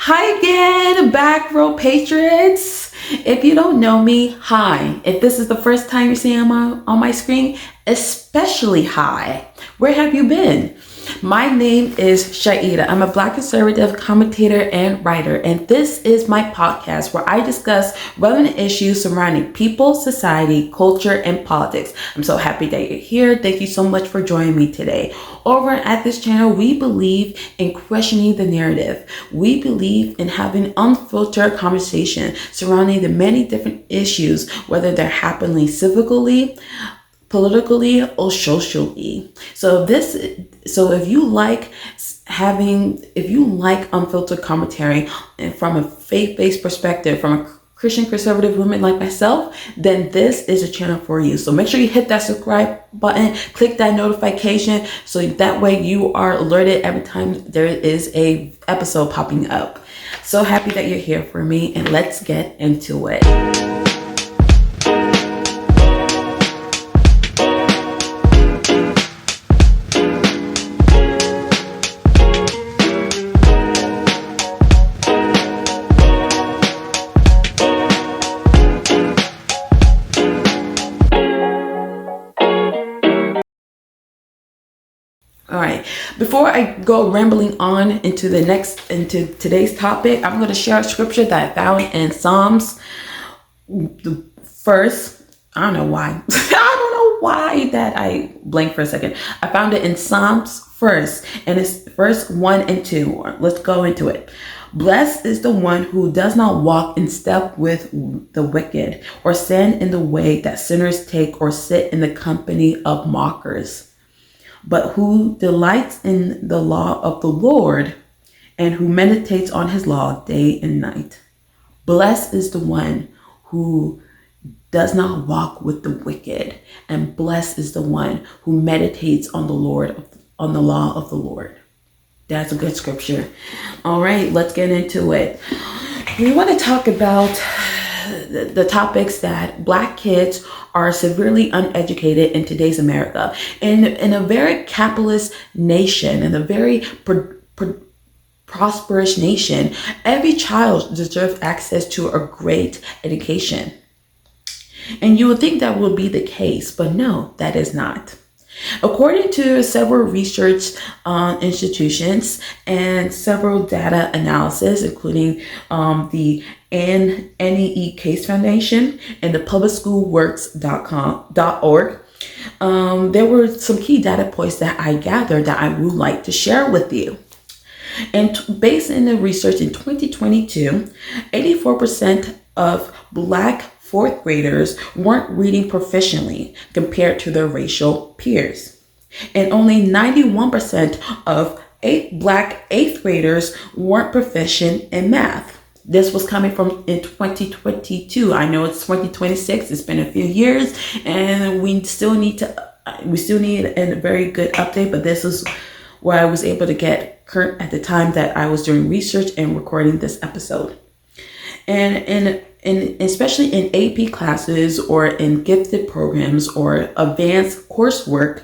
Hi again, back row patriots. If you don't know me, hi. If this is the first time you're seeing on my screen, especially hi. Where have you been? My name is Chaida. I'm a Black conservative commentator and writer, and this is my podcast where I discuss relevant issues surrounding people, society, culture, and politics. I'm so happy that you're here. Thank you so much for joining me today. Over at this channel, we believe in questioning the narrative. We believe in having unfiltered conversation surrounding the many different issues, whether they're happening civically, politically, or socially. So if you like unfiltered commentary and from a faith-based perspective, from a Christian conservative woman like myself, then this is a channel for you. So make sure you hit that subscribe button, click that notification, so that way you are alerted every time there is a episode popping up. So happy that you're here for me, and let's get into it. All right, before I go rambling on into today's topic, I'm going to share a scripture that I found in Psalms, the first, I don't know why. I don't know why that I blanked for a second. I found it in Psalms first, and it's verse 1 and 2. Let's go into it. Blessed is the one who does not walk in step with the wicked, or stand in the way that sinners take, or sit in the company of mockers, but who delights in the law of the Lord, and who meditates on his law day and night. Blessed is the one who does not walk with the wicked, and blessed is the one who meditates on the law of the Lord. That's a good scripture. All right, let's get into it. We want to talk about the topics that Black kids are severely uneducated in today's America. In a very capitalist nation, in a very prosperous nation, every child deserves access to a great education. And you would think that would be the case, but no, that is not. According to several research institutions and several data analysis, including the NEE Case Foundation and the publicschoolworks.org, there were some key data points that I gathered that I would like to share with you. And based in the research in 2022, 84% of Black fourth graders weren't reading proficiently compared to their racial peers. And only 91% of Black eighth graders weren't proficient in math. This was coming from in 2022. I know it's 2026. It's been a few years, and we still need a very good update, but this is where I was able to get current at the time that I was doing research and recording this episode. And especially in AP classes or in gifted programs or advanced coursework,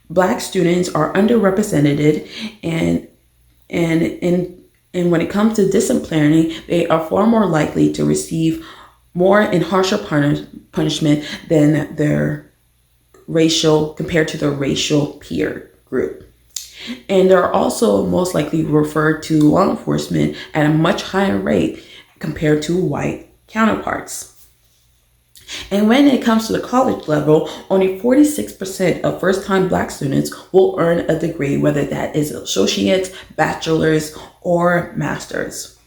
Black students are underrepresented, and when it comes to disciplinary, they are far more likely to receive more and harsher punishment than compared to their racial peer group. And they're also most likely referred to law enforcement at a much higher rate compared to white counterparts. And when it comes to the college level, only 46% of first-time Black students will earn a degree, whether that is associate's, bachelor's, or master's.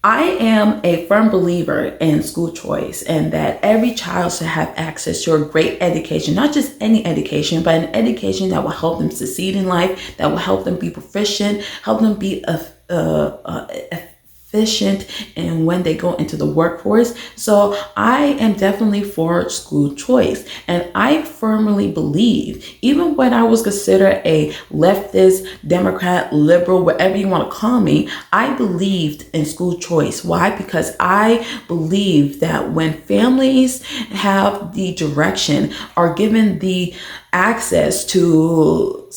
I am a firm believer in school choice, and that every child should have access to a great education, not just any education, but an education that will help them succeed in life, that will help them be proficient, help them be efficient and when they go into the workforce. So I am definitely for school choice, and I firmly believe, even when I was considered a leftist, Democrat, liberal, whatever you want to call me, I believed in school choice. Why? Because I believe that when families have the direction, are given the access to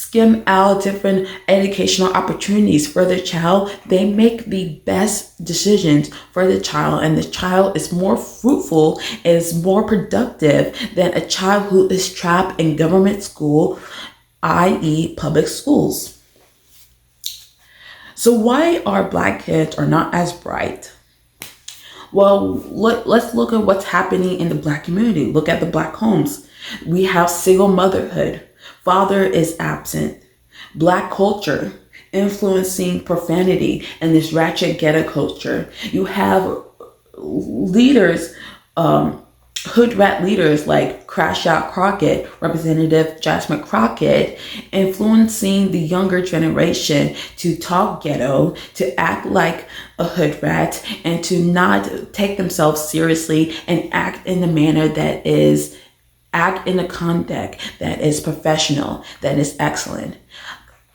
skim out different educational opportunities for the child, they make the best decisions for the child, and the child is more fruitful, is more productive than a child who is trapped in government school, i.e. public schools. So why our Black kids are not as bright? Well, let's look at what's happening in the Black community. Look at the Black homes. We have single motherhood. Father is absent. Black culture influencing profanity and this ratchet ghetto culture. You have leaders, hood rat leaders like Crash Out Crockett, Representative Jasmine Crockett, influencing the younger generation to talk ghetto, to act like a hood rat, and to not take themselves seriously and act in a manner that is, act in a conduct that is professional, that is excellent.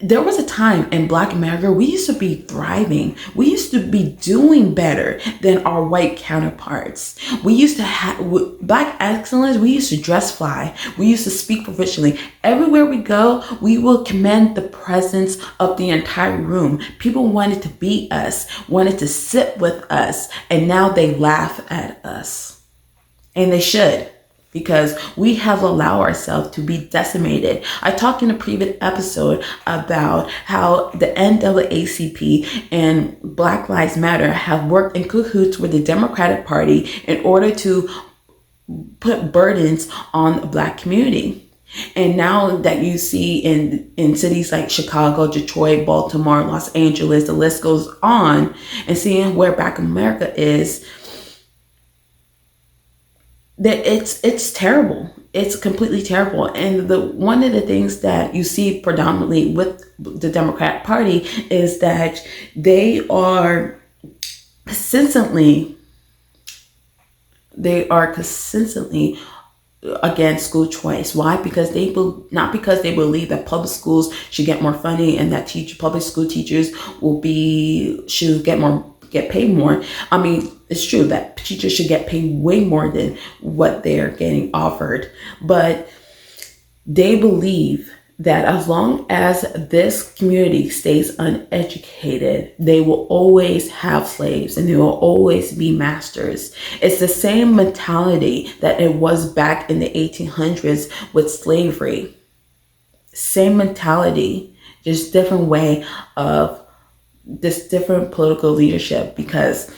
There was a time in Black America we used to be thriving. We used to be doing better than our white counterparts. We used to have Black excellence. We used to dress fly. We used to speak professionally. Everywhere we go, we will command the presence of the entire room. People wanted to be us, wanted to sit with us, and now they laugh at us. And they should, because we have allowed ourselves to be decimated. I talked in a previous episode about how the NAACP and Black Lives Matter have worked in cahoots with the Democratic Party in order to put burdens on the Black community. And now that you see in cities like Chicago, Detroit, Baltimore, Los Angeles, the list goes on, and seeing where Black America is, that it's terrible. It's completely terrible. And one of the things that you see predominantly with the Democratic Party is that they are consistently against school choice. Why? Because not because they believe that public schools should get more funding and that public school teachers should get paid more. I mean, it's true that teachers should get paid way more than what they're getting offered, but they believe that as long as this community stays uneducated, they will always have slaves and they will always be masters. It's the same mentality that it was back in the 1800s with slavery. Same mentality, just different way of this different political leadership, because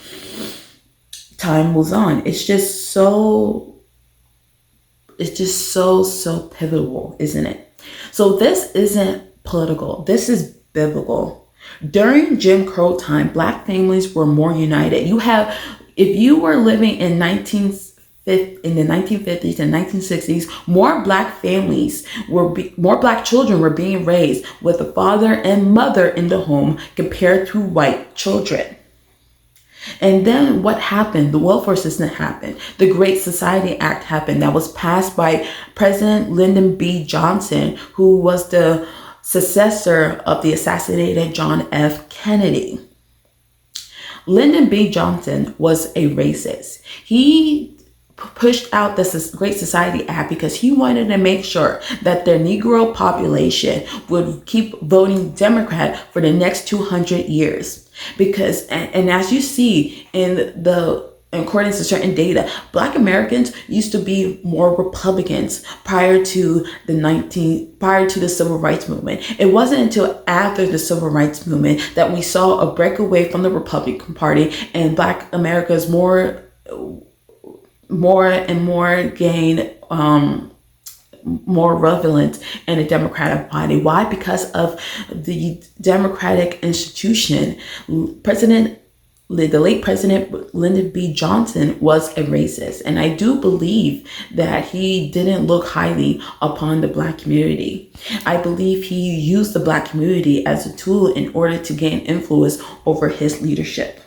time moves on. It's just so pivotal, isn't it? So this isn't political. This is biblical. During Jim Crow time, Black families were more united. If you were living in the 1950s and 1960s, more Black families more Black children were being raised with a father and mother in the home compared to white children. And then what happened? The welfare system happened. The Great Society Act happened, that was passed by President Lyndon B. Johnson, who was the successor of the assassinated John F. Kennedy. Lyndon B. Johnson was a racist. He pushed out this Great Society Act because he wanted to make sure that the Negro population would keep voting Democrat for the next 200 years. Because, and as you see in according to certain data, Black Americans used to be more Republicans prior to the Civil Rights Movement. It wasn't until after the Civil Rights Movement that we saw a breakaway from the Republican Party, and Black America's more and more gain more relevant in the Democratic Party. Why? Because of the Democratic institution. The late President Lyndon B. Johnson was a racist, and I do believe that he didn't look highly upon the Black community. I believe he used the Black community as a tool in order to gain influence over his leadership.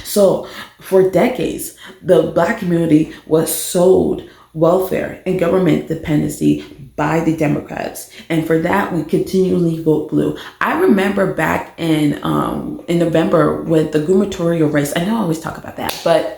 So for decades, the Black community was sold welfare and government dependency by the Democrats, and for that we continually vote blue. I remember back in November with the gubernatorial race. I know I always talk about that, but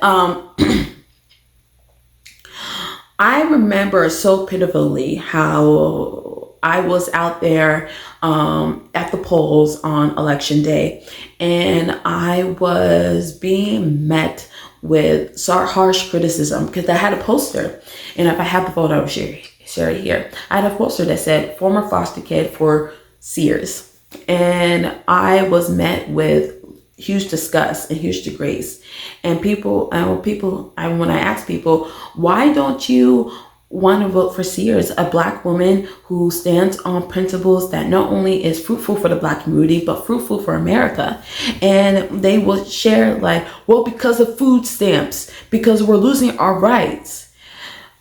I remember so pitifully how I was out there at the polls on election day, and I was being met with harsh criticism because I had a poster, and if I have the photo, I'll share it here. I had a poster that said "former foster kid for Sears," and I was met with huge disgust and huge disgrace. And when I ask people, why don't you want to vote for Sears, a Black woman who stands on principles that not only is fruitful for the Black community, but fruitful for America? And they will share like, well, because of food stamps, because we're losing our rights.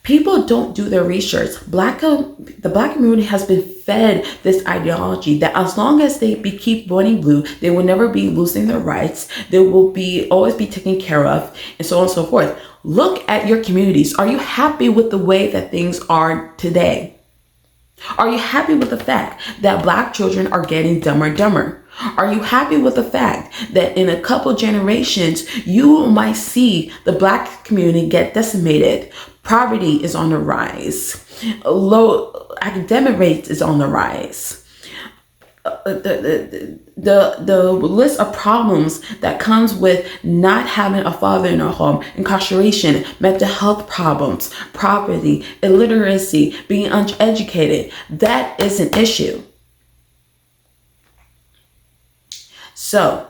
People don't do their research. The Black community has been fed this ideology that as long as they keep voting blue, they will never be losing their rights. They will always be taken care of, and so on and so forth. Look at your communities. Are you happy with the way that things are today? Are you happy with the fact that Black children are getting dumber and dumber? Are you happy with the fact that in a couple generations, you might see the Black community get decimated? Poverty is on the rise. Low academic rates is on the rise. The list of problems that comes with not having a father in a home, incarceration, mental health problems, poverty, illiteracy, being uneducated, that is an issue. So,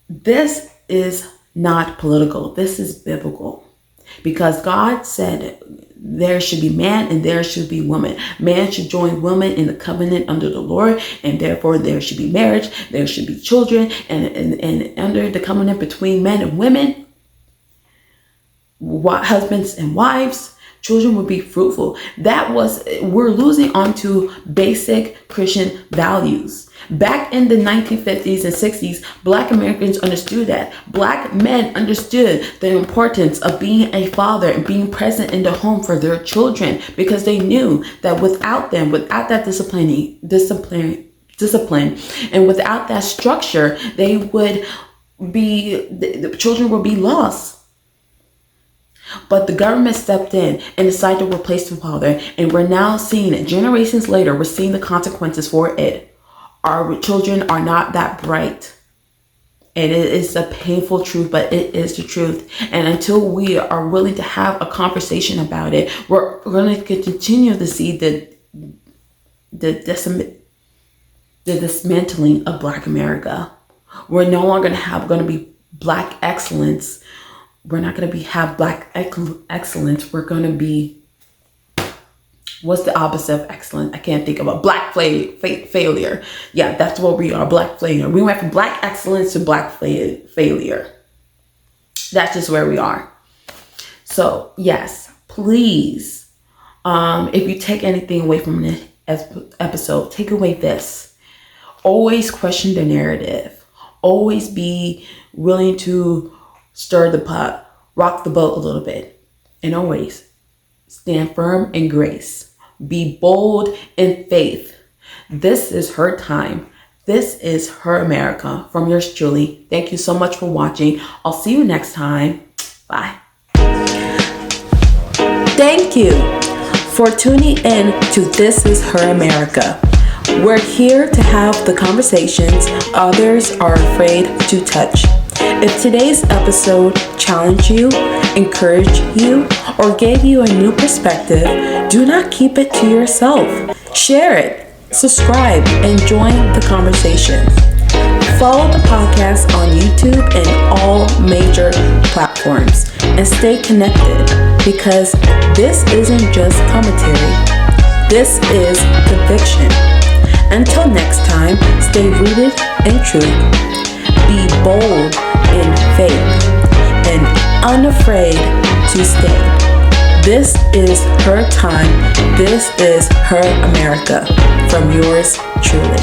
this is not political. This is biblical. Because God said there should be man and there should be woman. Man should join woman in the covenant under the Lord, and therefore there should be marriage, there should be children, and under the covenant between men and women, husbands and wives, children would be fruitful. We're losing onto basic Christian values. Back in the 1950s and 60s, Black Americans understood that. Black men understood the importance of being a father and being present in the home for their children, because they knew that without them, without that discipline, and without that structure, the children would be lost. But the government stepped in and decided to replace the father, and we're now seeing it. Generations later, we're seeing the consequences for it. Our children are not that bright. And it is a painful truth, but it is the truth. And until we are willing to have a conversation about it, we're going to continue to see the dismantling of Black America. We're no longer going to be Black excellence. We're not going to have Black excellence. We're going to be, what's the opposite of excellent? I can't think of a Black failure. Yeah, that's what we are, Black failure. We went from Black excellence to Black failure. That's just where we are. So yes, please, if you take anything away from this episode, take away this. Always question the narrative. Always be willing to stir the pot, rock the boat a little bit, and always stand firm in grace. Be bold in faith. This is her time. This is her America. From yours truly. Thank you so much for watching. I'll see you next time. Bye. Thank you for tuning in to This is Her America. We're here to have the conversations others are afraid to touch. If today's episode challenged you, encouraged you, or gave you a new perspective, do not keep it to yourself. Share it, subscribe, and join the conversation. Follow the podcast on YouTube and all major platforms, and stay connected, because this isn't just commentary. This is conviction. Until next time, stay rooted in truth. Be bold in faith and unafraid to stand. This is her time. This is her America. From yours truly.